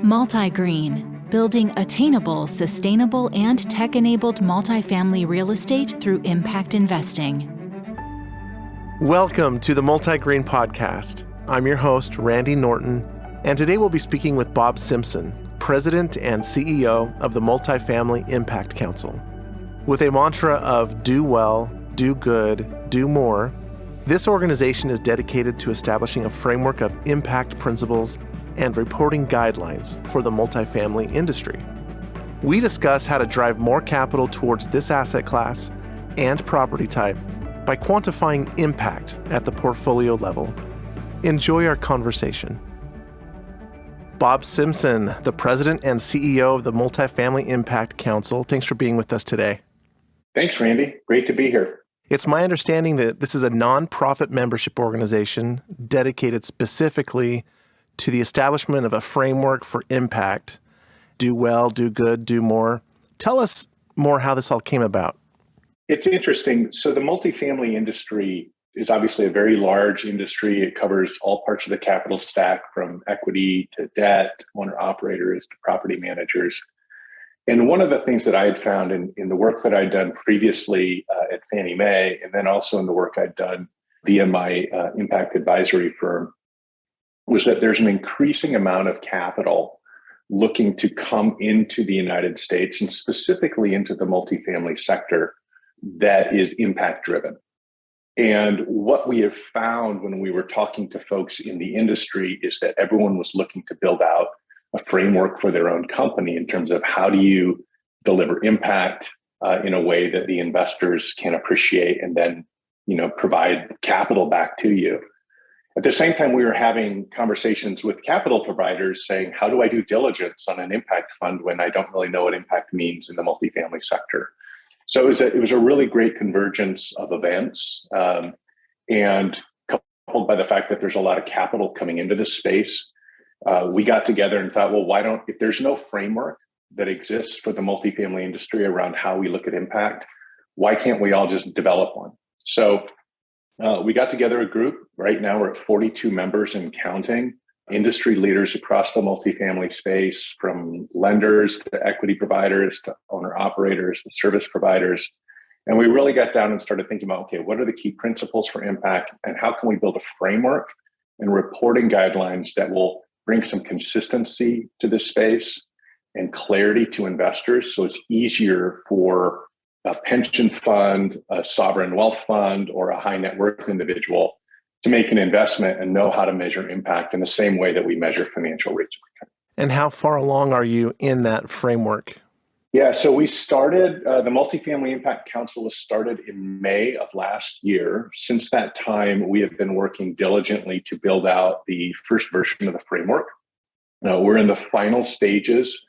MultiGreen, building attainable, sustainable, and tech-enabled multifamily real estate through impact investing. Welcome to the MultiGreen podcast. I'm your host, Randy Norton, and today we'll be speaking with Bob Simpson, President and CEO of the Multifamily Impact Council. With a mantra of do well, do good, do more, this organization is dedicated to establishing a framework of impact principles and reporting guidelines for the multifamily industry. We discuss how to drive more capital towards this asset class and property type by quantifying impact at the portfolio level. Enjoy our conversation. Bob Simpson, the President and CEO of the Multifamily Impact Council. Thanks for being with us today. Thanks, Randy. Great to be here. It's my understanding that this is a nonprofit membership organization dedicated specifically to the establishment of a framework for impact. Do well, do good, do more. Tell us more how this all came about. It's interesting. So the multifamily industry is obviously a very large industry. It covers all parts of the capital stack, from equity to debt, owner-operators to property managers. And one of the things that I had found in the work that I'd done previously at Fannie Mae, and then also in the work I'd done via my impact advisory firm, was that there's an increasing amount of capital looking to come into the United States and specifically into the multifamily sector that is impact driven. And what we have found when we were talking to folks in the industry is that everyone was looking to build out a framework for their own company in terms of how do you deliver impact in a way that the investors can appreciate and then, provide capital back to you. At the same time, we were having conversations with capital providers saying, how do I do diligence on an impact fund when I don't really know what impact means in the multifamily sector? So it was a really great convergence of events, and coupled by the fact that there's a lot of capital coming into this space, we got together and thought, well, if there's no framework that exists for the multifamily industry around how we look at impact, why can't we all just develop one? So we got together a group. Right now we're at 42 members and counting, industry leaders across the multifamily space, from lenders to equity providers to owner operators to service providers. And we really got down and started thinking about, okay, what are the key principles for impact and how can we build a framework and reporting guidelines that will bring some consistency to this space and clarity to investors so it's easier for a pension fund, a sovereign wealth fund, or a high net worth individual to make an investment and know how to measure impact in the same way that we measure financial rates of return. And how far along are you in that framework? Yeah, so we started, the Multifamily Impact Council was started in May of last year. Since that time, we have been working diligently to build out the first version of the framework. We're in the final stages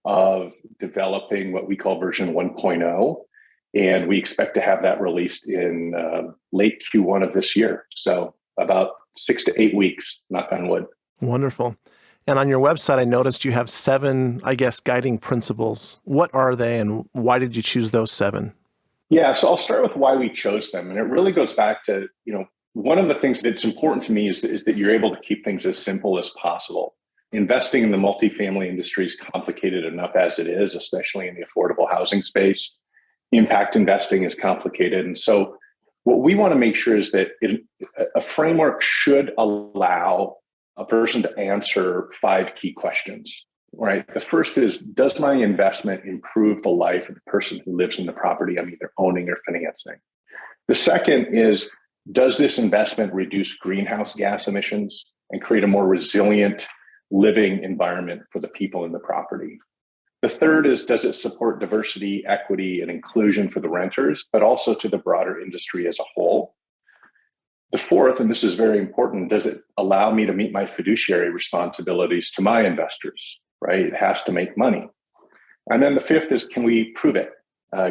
of developing what we call version 1.0, and we expect to have that released in late Q1 of this year. So about 6 to 8 weeks, knock on wood. Wonderful. And on your website, I noticed you have 7, guiding principles. What are they and why did you choose those 7? Yeah, so I'll start with why we chose them. And it really goes back to, one of the things that's important to me is that you're able to keep things as simple as possible. Investing in the multifamily industry is complicated enough as it is, especially in the affordable housing space. Impact investing is complicated. And so what we want to make sure is that a framework should allow a person to answer 5 key questions, right? The first is, does my investment improve the life of the person who lives in the property I'm either owning or financing? The second is, does this investment reduce greenhouse gas emissions and create a more resilient living environment for the people in the property? The third is, does it support diversity, equity, and inclusion for the renters, but also to the broader industry as a whole? The fourth, and this is very important, does it allow me to meet my fiduciary responsibilities to my investors, right? It has to make money. And then the fifth is, can we prove it?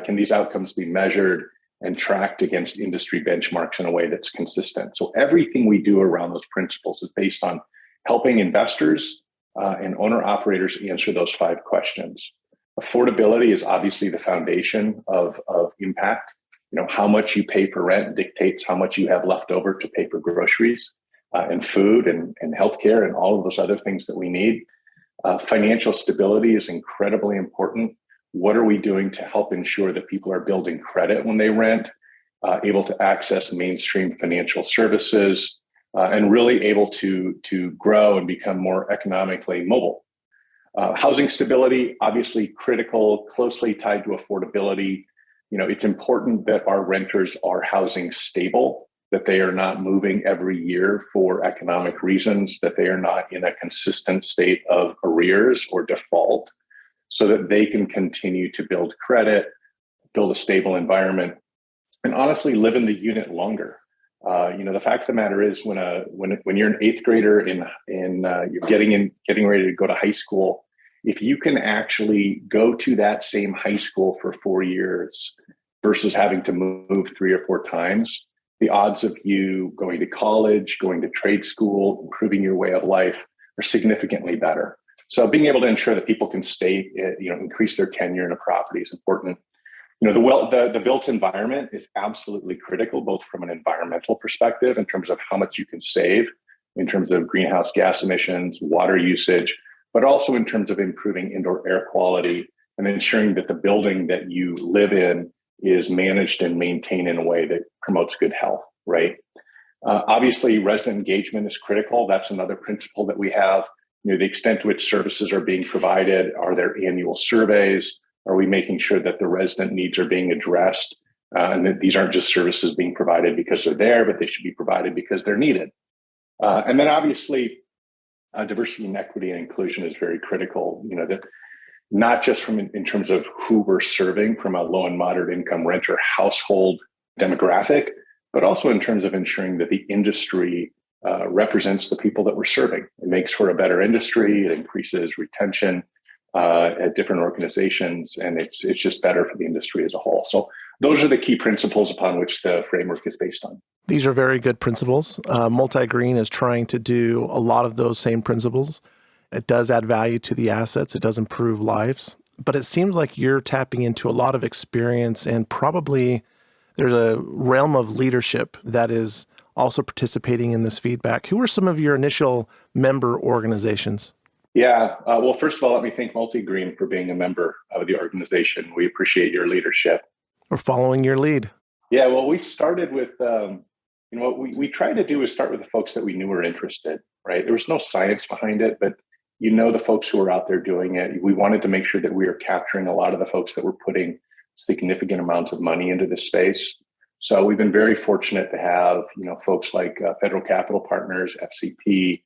Can these outcomes be measured and tracked against industry benchmarks in a way that's consistent? So everything we do around those principles is based on helping investors and owner operators answer those 5 questions. Affordability is obviously the foundation of impact. How much you pay for rent dictates how much you have left over to pay for groceries and food and healthcare and all of those other things that we need. Financial stability is incredibly important. What are we doing to help ensure that people are building credit when they rent, able to access mainstream financial services, and really able to grow and become more economically mobile? Housing stability, obviously critical, closely tied to affordability. It's important that our renters are housing stable, that they are not moving every year for economic reasons, that they are not in a consistent state of arrears or default, so that they can continue to build credit, build a stable environment, and honestly live in the unit longer. The fact of the matter is, when you're an eighth grader and you're getting ready to go to high school, if you can actually go to that same high school for 4 years versus having to move 3 or 4 times, the odds of you going to college, going to trade school, improving your way of life are significantly better. So being able to ensure that people can stay, increase their tenure in a property is important. The built environment is absolutely critical, both from an environmental perspective in terms of how much you can save, in terms of greenhouse gas emissions, water usage, but also in terms of improving indoor air quality and ensuring that the building that you live in is managed and maintained in a way that promotes good health, right? Obviously, resident engagement is critical. That's another principle that we have. The extent to which services are being provided, are there annual surveys? Are we making sure that the resident needs are being addressed? And that these aren't just services being provided because they're there, but they should be provided because they're needed. And then obviously, diversity and equity and inclusion is very critical. That not just in terms of who we're serving from a low and moderate income renter household demographic, but also in terms of ensuring that the industry represents the people that we're serving. It makes for a better industry. It increases retention at different organizations, and it's just better for the industry as a whole. So those are the key principles upon which the framework is based on. These are very good principles. MultiGreen is trying to do a lot of those same principles. It does add value to the assets. It does improve lives. But it seems like you're tapping into a lot of experience, and probably there's a realm of leadership that is also participating in this feedback. Who are some of your initial member organizations? Yeah. Well, first of all, let me thank MultiGreen for being a member of the organization. We appreciate your leadership. We're following your lead. Yeah. Well, we started with, what we tried to do is start with the folks that we knew were interested, right? There was no science behind it, but the folks who were out there doing it. We wanted to make sure that we were capturing a lot of the folks that were putting significant amounts of money into this space. So we've been very fortunate to have, folks like Federal Capital Partners, FCP,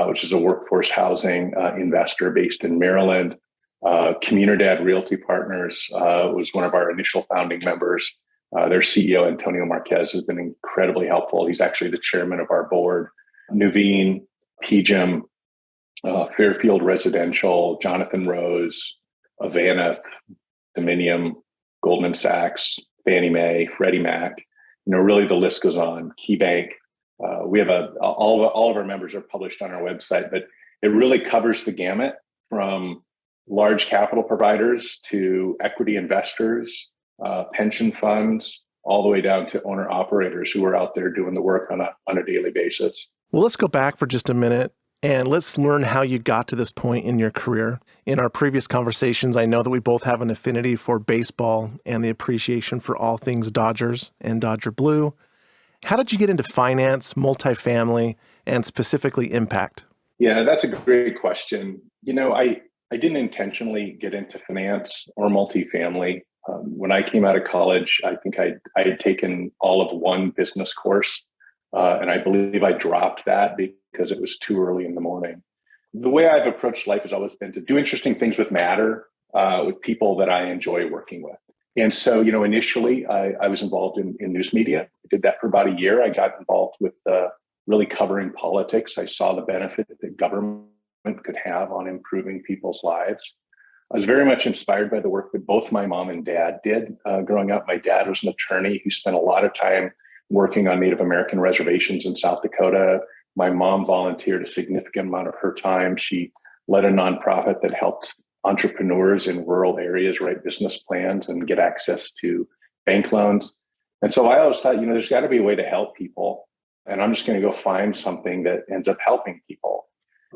which is a workforce housing investor based in Maryland. Comunidad Realty Partners was one of our initial founding members. Their CEO, Antonio Marquez, has been incredibly helpful. He's actually the chairman of our board. Nuveen, PGIM, Fairfield Residential, Jonathan Rose, Avaneth, Dominium, Goldman Sachs, Fannie Mae, Freddie Mac. Really the list goes on. KeyBank. We have all of our members are published on our website, but it really covers the gamut from large capital providers to equity investors, pension funds, all the way down to owner operators who are out there doing the work on a daily basis. Well, let's go back for just a minute and let's learn how you got to this point in your career. In our previous conversations, I know that we both have an affinity for baseball and the appreciation for all things Dodgers and Dodger Blue. How did you get into finance, multifamily, and specifically impact? Yeah, that's a great question. I didn't intentionally get into finance or multifamily. When I came out of college, I think I had taken all of one business course, and I believe I dropped that because it was too early in the morning. The way I've approached life has always been to do interesting things with with people that I enjoy working with. And so, initially I was involved in news media. I did that for about a year. I got involved with really covering politics. I saw the benefit that government could have on improving people's lives. I was very much inspired by the work that both my mom and dad did growing up. My dad was an attorney who spent a lot of time working on Native American reservations in South Dakota. My mom volunteered a significant amount of her time. She led a nonprofit that helped entrepreneurs in rural areas write business plans and get access to bank loans. And so I always thought, there's got to be a way to help people. And I'm just going to go find something that ends up helping people.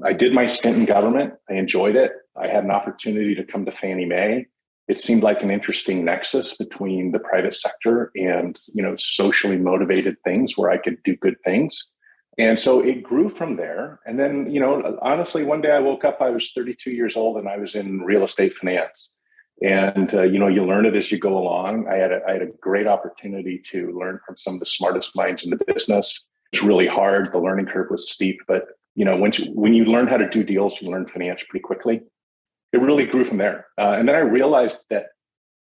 I did my stint in government. I enjoyed it. I had an opportunity to come to Fannie Mae. It seemed like an interesting nexus between the private sector and, socially motivated things where I could do good things. And so it grew from there. And then, honestly, one day I woke up, I was 32 years old and I was in real estate finance. And, you learn it as you go along. I had a great opportunity to learn from some of the smartest minds in the business. It's really hard. The learning curve was steep, but when you learn how to do deals, you learn finance pretty quickly. It really grew from there. And then I realized that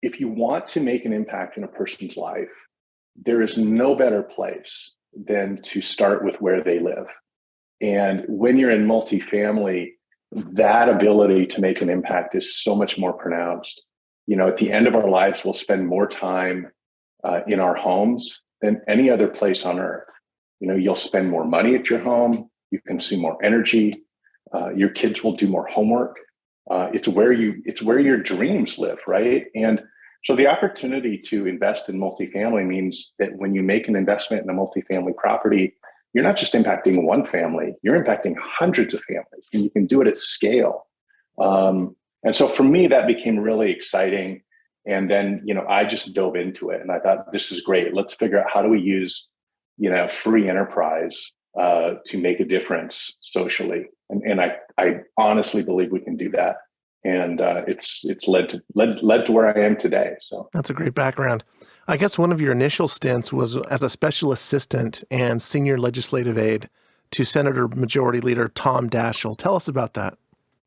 if you want to make an impact in a person's life, there is no better place than to start with where they live. And when you're in multifamily, that ability to make an impact is so much more pronounced. At the end of our lives, we'll spend more time in our homes than any other place on earth. You'll spend more money at your home. You consume more energy. Your kids will do more homework. It's where your dreams live, right? And so the opportunity to invest in multifamily means that when you make an investment in a multifamily property, you're not just impacting one family, you're impacting hundreds of families, and you can do it at scale. And so for me, that became really exciting. And then, I just dove into it and I thought, this is great. Let's figure out how do we use, free enterprise to make a difference socially. And I honestly believe we can do that. And it's led to where I am today. So that's a great background. I guess one of your initial stints was as a special assistant and senior legislative aide to Senator Majority Leader Tom Daschle. Tell us about that.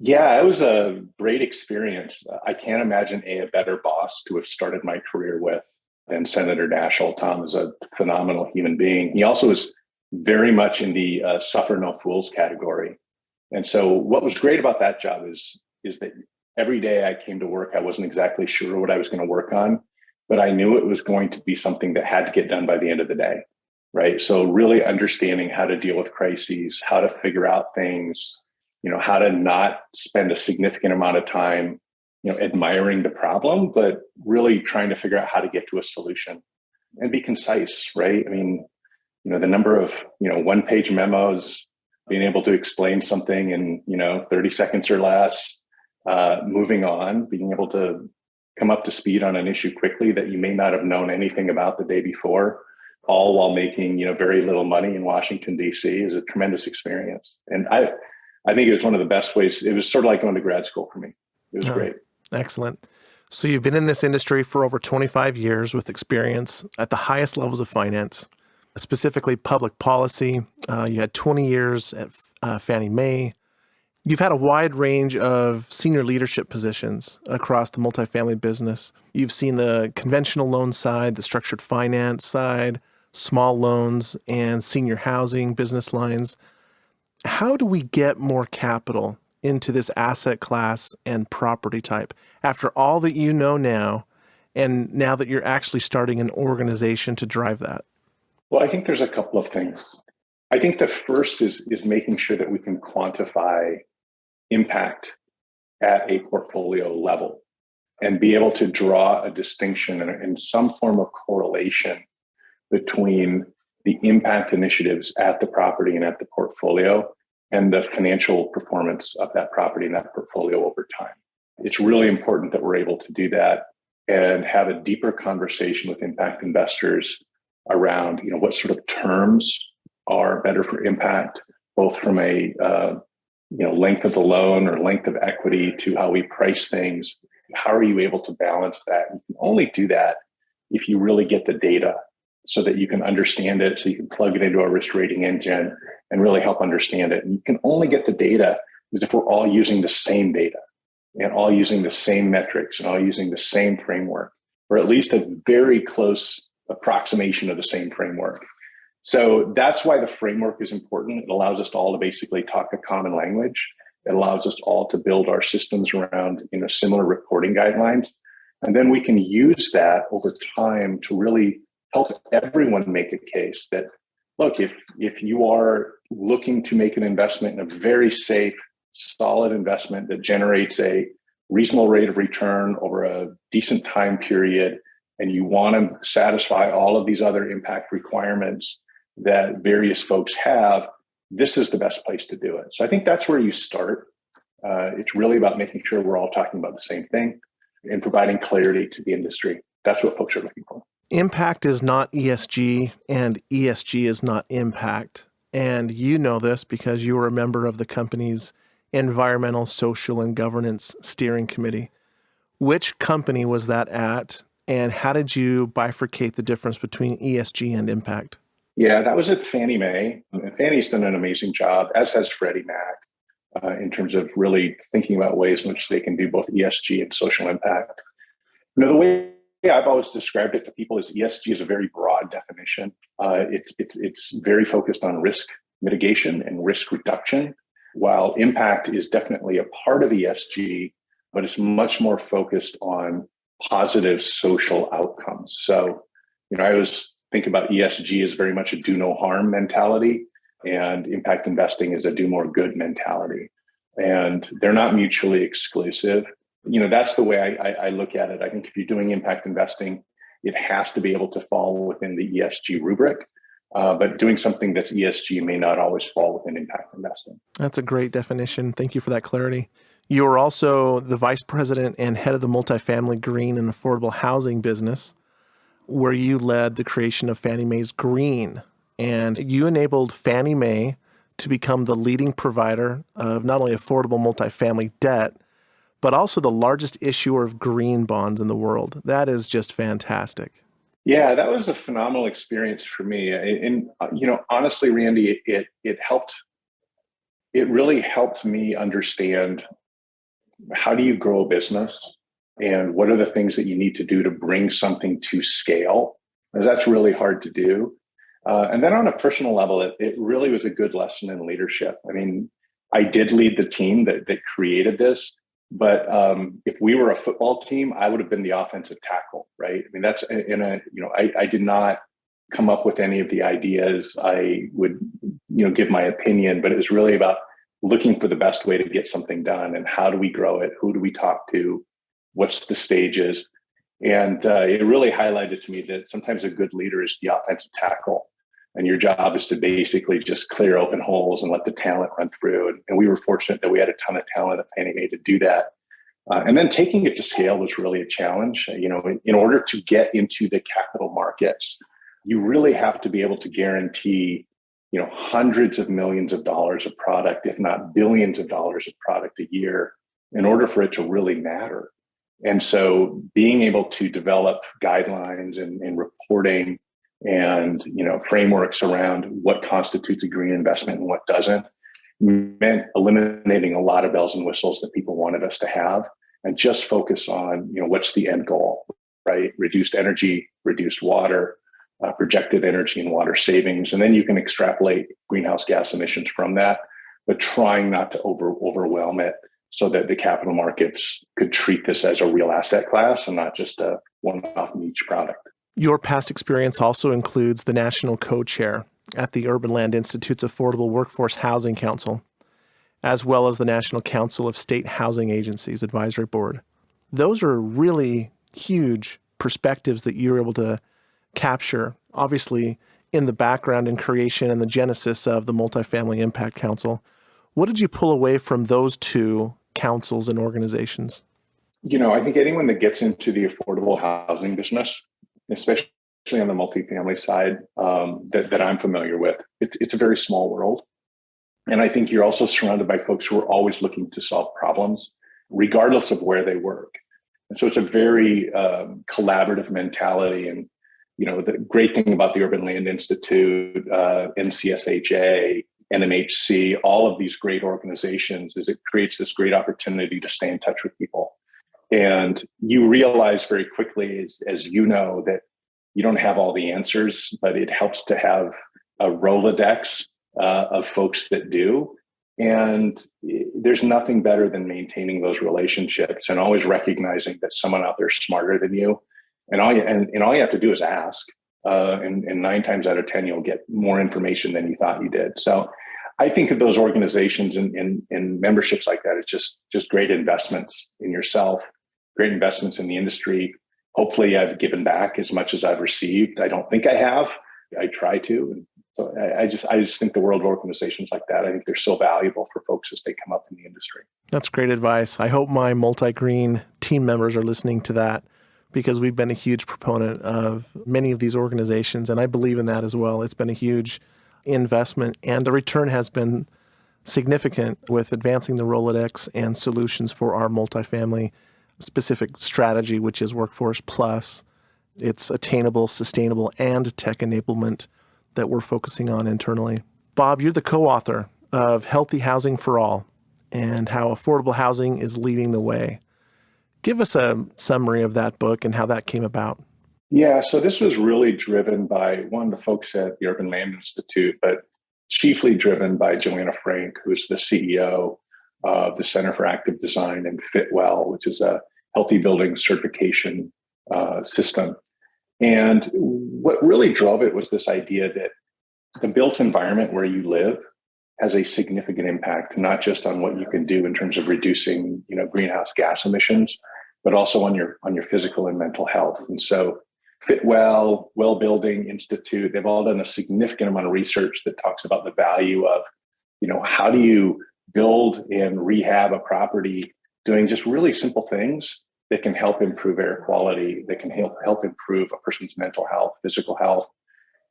Yeah, it was a great experience. I can't imagine a better boss to have started my career with than Senator Daschle. Tom is a phenomenal human being. He also is very much in the suffer no fools category. And so what was great about that job is that every day I came to work, I wasn't exactly sure what I was going to work on, but I knew it was going to be something that had to get done by the end of the day, right? So really understanding how to deal with crises, how to figure out things, how to not spend a significant amount of time, admiring the problem, but really trying to figure out how to get to a solution and be concise, right? I mean, the number of, one-page memos, being able to explain something in, 30 seconds or less, moving on, being able to come up to speed on an issue quickly that you may not have known anything about the day before, all while making, very little money in Washington, D.C. is a tremendous experience. And I think it was one of the best ways. It was sort of like going to grad school for me. It was great. Excellent. So you've been in this industry for over 25 years with experience at the highest levels of finance, specifically public policy. You had 20 years at Fannie Mae. You've had a wide range of senior leadership positions across the multifamily business. You've seen the conventional loan side, the structured finance side, small loans, and senior housing business lines. How do we get more capital into this asset class and property type after all that you know now, and now that you're actually starting an organization to drive that? Well, I think there's a couple of things. I think the first is making sure that we can quantify impact at a portfolio level and be able to draw a distinction and some form of correlation between the impact initiatives at the property and at the portfolio and the financial performance of that property and that portfolio over time. It's really important that we're able to do that and have a deeper conversation with impact investors around, what sort of terms are better for impact, both from a length of the loan or length of equity to how we price things. How are you able to balance that? You can only do that if you really get the data so that you can understand it, so you can plug it into a risk rating engine and really help understand it. And you can only get the data because if we're all using the same data and all using the same metrics and all using the same framework, or at least a very close approximation of the same framework. So that's why the framework is important. It allows us all to basically talk a common language. It allows us all to build our systems around similar reporting guidelines. And then we can use that over time to really help everyone make a case that, look, if you are looking to make an investment in a very safe, solid investment that generates a reasonable rate of return over a decent time period, and you want to satisfy all of these other impact requirements that various folks have, this is the best place to do it. So I think that's where you start. It's really about making sure we're all talking about the same thing and providing clarity to the industry. That's what folks are looking for. Impact is not ESG and ESG is not impact. And you know this because you were a member of the company's Environmental, Social, and Governance Steering Committee. Which company was that at, and how did you bifurcate the difference between ESG and impact? Yeah, that was at Fannie Mae. And Fannie's done an amazing job, as has Freddie Mac, in terms of really thinking about ways in which they can do both ESG and social impact. The way I've always described it to people is ESG is a very broad definition. It's very focused on risk mitigation and risk reduction, while impact is definitely a part of ESG, but it's much more focused on positive social outcomes. So, I always think about ESG as very much a do no harm mentality, and impact investing is a do more good mentality. And they're not mutually exclusive. That's the way I look at it. I think if you're doing impact investing, it has to be able to fall within the ESG rubric. But doing something that's ESG may not always fall within impact investing. That's a great definition. Thank you for that clarity. You are also the vice president and head of the multifamily green and affordable housing business, where you led the creation of Fannie Mae's Green. And you enabled Fannie Mae to become the leading provider of not only affordable multifamily debt, but also the largest issuer of green bonds in the world. That is just fantastic. Yeah, that was a phenomenal experience for me. And honestly, Randy, it helped. It really helped me understand how do you grow a business and what are the things that you need to do to bring something to scale. Because that's really hard to do. And then on a personal level, it really was a good lesson in leadership. I mean, I did lead the team that created this. But if we were a football team, I would have been the offensive tackle, right? I mean, that's I did not come up with any of the ideas. I would, give my opinion, but it was really about looking for the best way to get something done and how do we grow it? Who do we talk to? What's the stages? And it really highlighted to me that sometimes a good leader is the offensive tackle. And your job is to basically just clear open holes and let the talent run through. And we were fortunate that we had a ton of talent at Fannie Mae to do that. And then taking it to scale was really a challenge. In order to get into the capital markets, you really have to be able to guarantee, hundreds of millions of dollars of product, if not billions of dollars of product a year, in order for it to really matter. And so being able to develop guidelines and reporting and frameworks around what constitutes a green investment and what doesn't meant eliminating a lot of bells and whistles that people wanted us to have and just focus on what's the end goal, right? Reduced energy, reduced water, projected energy and water savings, and then you can extrapolate greenhouse gas emissions from that, but trying not to overwhelm it so that the capital markets could treat this as a real asset class and not just a one-off niche product. Your past experience also includes the national co-chair at the Urban Land Institute's Affordable Workforce Housing Council, as well as the National Council of State Housing Agencies Advisory Board. Those are really huge perspectives that you're able to capture, obviously, in the background and creation and the genesis of the Multifamily Impact Council. What did you pull away from those two councils and organizations? I think anyone that gets into the affordable housing business, especially on the multifamily side, that I'm familiar with, it's a very small world. And I think you're also surrounded by folks who are always looking to solve problems, regardless of where they work. And so it's a very collaborative mentality. And, the great thing about the Urban Land Institute, NCSHA, NMHC, all of these great organizations is it creates this great opportunity to stay in touch with people. And you realize very quickly, as you know, that you don't have all the answers, but it helps to have a Rolodex of folks that do. And there's nothing better than maintaining those relationships and always recognizing that someone out there is smarter than you. And all you have to do is ask. And 9 times out of 10, you'll get more information than you thought you did. So I think of those organizations and memberships like that. It's just great investments in yourself, great investments in the industry. Hopefully I've given back as much as I've received. I don't think I have. I try to. So I just think the world of organizations like that, I think they're so valuable for folks as they come up in the industry. That's great advice. I hope my MultiGreen team members are listening to that, because we've been a huge proponent of many of these organizations, and I believe in that as well. It's been a huge investment, and the return has been significant with advancing the Rolodex and solutions for our multifamily specific strategy, which is Workforce Plus. It's attainable, sustainable, and tech enablement that we're focusing on internally. Bob, you're the co-author of Healthy Housing for All and How Affordable Housing is Leading the Way. Give us a summary of that book and how that came about. Yeah, so this was really driven by one of the folks at the Urban Land Institute, but chiefly driven by Joanna Frank, who's the CEO of the Center for Active Design and Fitwell, which is a healthy building certification system. And what really drove it was this idea that the built environment where you live has a significant impact, not just on what you can do in terms of reducing, greenhouse gas emissions, but also on your physical and mental health. And so Fitwell, Well Building Institute, they've all done a significant amount of research that talks about the value of, how do you build and rehab a property doing just really simple things that can help improve air quality, that can help improve a person's mental health, physical health.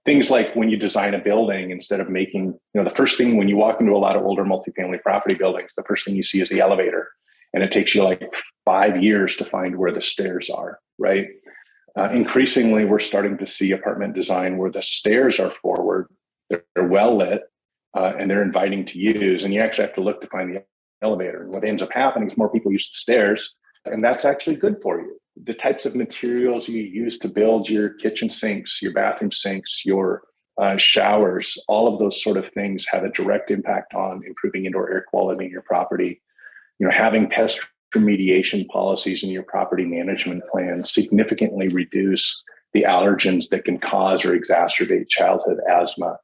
Things like when you design a building, instead of making, the first thing when you walk into a lot of older multifamily property buildings, the first thing you see is the elevator. And it takes you like 5 years to find where the stairs are, right? Increasingly, we're starting to see apartment design where the stairs are forward, they're well lit, and they're inviting to use. And you actually have to look to find the elevator. And what ends up happening is more people use the stairs, and that's actually good for you. The types of materials you use to build your kitchen sinks, your bathroom sinks, your showers, all of those sort of things have a direct impact on improving indoor air quality in your property. Having pest remediation policies in your property management plan significantly reduce the allergens that can cause or exacerbate childhood asthma.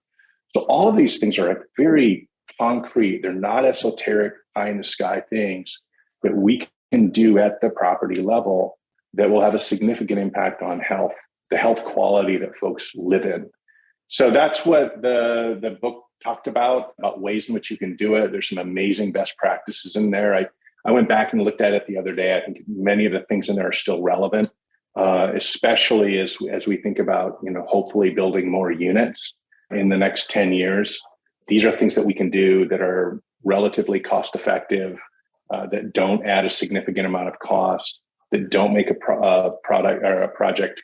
So all of these things are very concrete. They're not esoteric, pie in the sky things that we can do at the property level that will have a significant impact on health, the health quality that folks live in. So that's what the book talked about ways in which you can do it. There's some amazing best practices in there. I went back and looked at it the other day. I think many of the things in there are still relevant, especially as we think about, hopefully building more units in the next 10 years. These are things that we can do that are relatively cost effective, that don't add a significant amount of cost, that don't make a product or a project,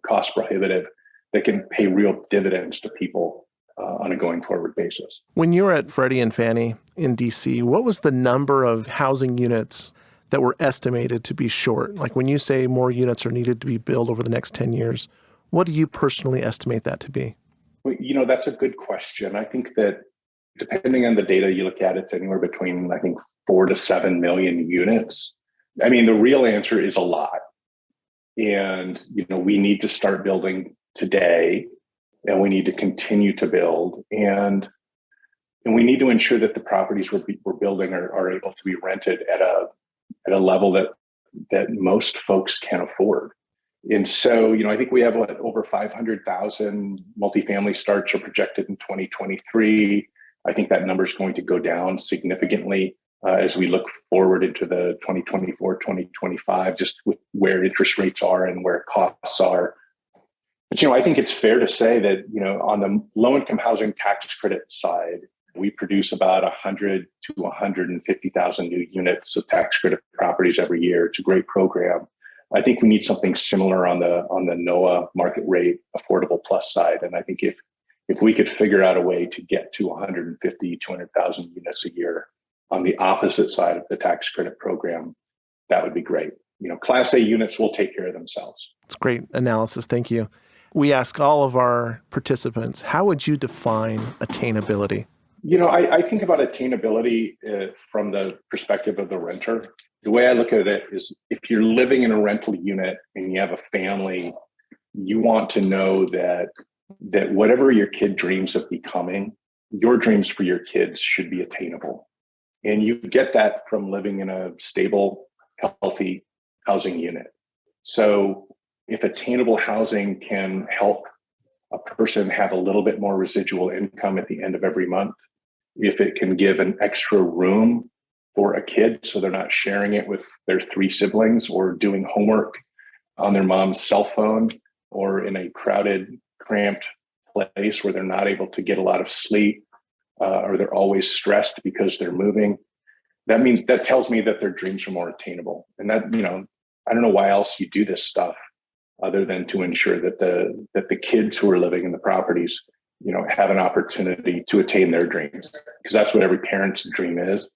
cost prohibitive, that can pay real dividends to people on a going forward basis. When you were at Freddie and Fannie in DC, what was the number of housing units that were estimated to be short? Like when you say more units are needed to be built over the next 10 years, what do you personally estimate that to be? Well, that's a good question. I think that depending on the data you look at, it's anywhere between, 4 to 7 million units. I mean, the real answer is a lot. And, we need to start building today, and we need to continue to build. And we need to ensure that the properties we're building are able to be rented at a level that most folks can afford. And so, I think we have over 500,000 multifamily starts are projected in 2023. I think that number is going to go down significantly as we look forward into the 2024, 2025, just with where interest rates are and where costs are. But, I think it's fair to say that, on the low-income housing tax credit side, we produce about 100 to 150,000 new units of tax credit properties every year. It's a great program. I think we need something similar on the NOAA market rate affordable plus side. And I think if we could figure out a way to get to 150, 200,000 units a year on the opposite side of the tax credit program, that would be great. Class A units will take care of themselves. It's great analysis. Thank you. We ask all of our participants, how would you define attainability? I think about attainability from the perspective of the renter. The way I look at it is if you're living in a rental unit and you have a family, you want to know that whatever your kid dreams of becoming, your dreams for your kids should be attainable. And you get that from living in a stable, healthy housing unit. So if attainable housing can help a person have a little bit more residual income at the end of every month, if it can give an extra room for a kid so they're not sharing it with their 3 siblings or doing homework on their mom's cell phone or in a crowded, cramped place where they're not able to get a lot of sleep or they're always stressed because they're moving. That tells me that their dreams are more attainable. And that, I don't know why else you do this stuff other than to ensure that the kids who are living in the properties, have an opportunity to attain their dreams, because that's what every parent's dream is.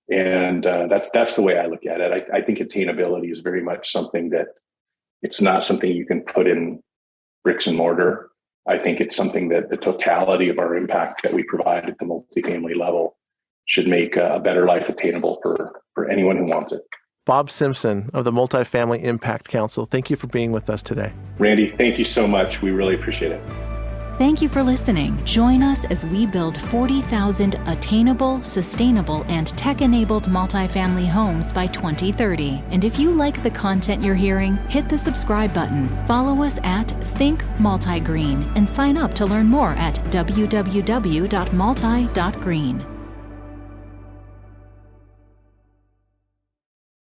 And that's the way I look at it. I think attainability is very much something that it's not something you can put in bricks and mortar. I think it's something that the totality of our impact that we provide at the multifamily level should make a better life attainable for anyone who wants it. Bob Simpson of the Multifamily Impact Council, thank you for being with us today. Randy, thank you so much. We really appreciate it. Thank you for listening. Join us as we build 40,000 attainable, sustainable, and tech-enabled multifamily homes by 2030. And if you like the content you're hearing, hit the subscribe button. Follow us at Think MultiGreen and sign up to learn more at www.multi.green.